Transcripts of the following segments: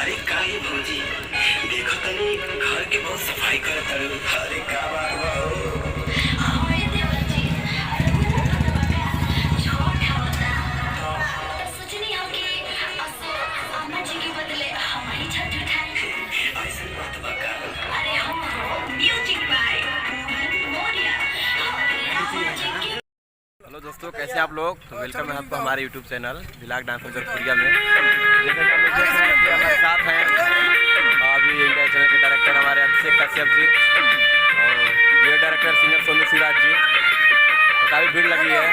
अरे का ये भौजी देखो तनी घर के बहुत सफाई करत हरु। अरे का बात बा हो। होय देवजी छोट होता तो सोचनी हो कि असो अम्मा जी के बदले हम ही छठ उठाए। ऐसे बात बा का। अरे हम म्यूजिक बाय मोरिया। हेलो दोस्तों, कैसे आप लोग? तो वेलकम है आपको हमारे यूट्यूब चैनल दिलाग डांस खुरिया में। जैसे कि हम लोग देख रहे हैं कि हमारे साथ हैं अभी इंडिया चैनल के डायरेक्टर हमारे अभिषेक कश्यप जी और video director singer Sonu Siraj ji. तो काफ़ी भीड़ लगी है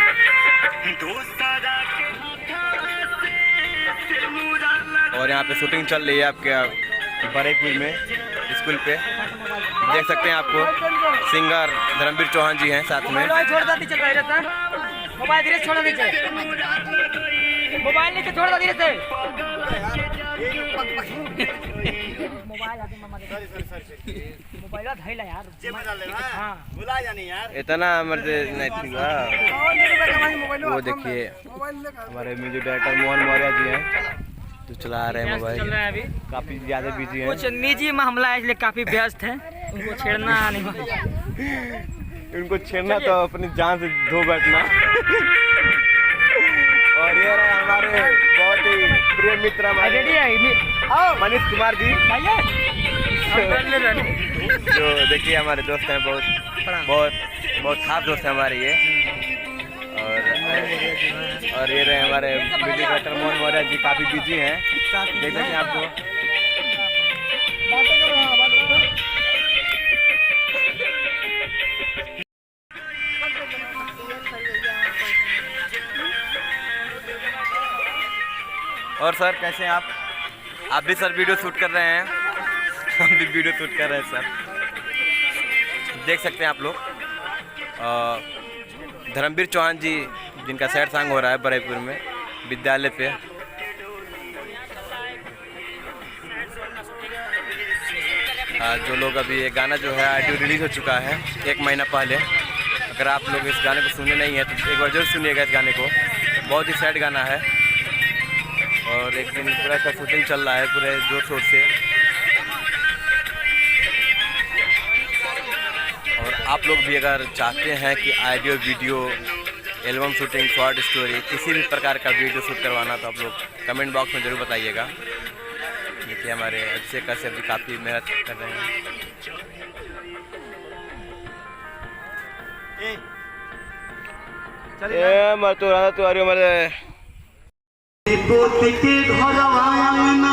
और यहाँ पे शूटिंग चल रही है आपके बरेपुर में स्कूल पे। देख सकते हैं आपको सिंगर धर्मवीर चौहान जी हैं साथ में। मोबाइल धीरे से छोड़ो नीचे, मोबाइल नीचे छोड़ दो धीरे से। मोबाइल धैला यार, हाँ बुला जानी यार, इतना मर्दे नहीं हुआ। वो देखिए हमारे म्यूजिक डायरेक्टर मोहन मौर्य जी हैं जो चला रहे हैं मोबाइल। अभी काफी ज्यादा बिजी हैं। कुछ निजी मामला है इसलिए काफी व्यस्त है, उनको छेड़ना नहीं। उनको छेड़ना तो अपनी जान से धो बैठना। और ये रहे हमारे बहुत ही प्रिय मित्र हमारे मनीष कुमार जी जो देखिए हमारे दोस्त हैं, बहुत बहुत बहुत खास दोस्त हैं हमारे ये। और ये रहे हमारे वीडियो डायरेक्टर मोहन मौर्य जी, काफ़ी बिजी हैं। देख सकते हैं आपको। और सर कैसे हैं आप? आप भी सर वीडियो शूट कर रहे हैं? हम भी वीडियो शूट कर रहे हैं सर। देख सकते हैं आप लोग धर्मवीर चौहान जी जिनका सैड सॉन्ग हो रहा है बरेपुर में विद्यालय पे। जो लोग अभी ये गाना जो है ऑडियो रिलीज़ हो चुका है 1 महीना पहले। अगर आप लोग इस गाने को सुने नहीं है तो एक बार जरूर सुनिएगा इस गाने को। बहुत ही सैड गाना है और एक दिन पूरा इसका शूटिंग चल रहा है पूरे जोर शोर से। और आप लोग भी अगर चाहते हैं कि audio video album shooting short story किसी भी प्रकार का वीडियो शूट करवाना तो आप लोग कमेंट बॉक्स में ज़रूर बताइएगा। देखिए हमारे अभिषेक कश्यप जी काफ़ी मेहनत कर रहे हैं। पोती के घर आया ना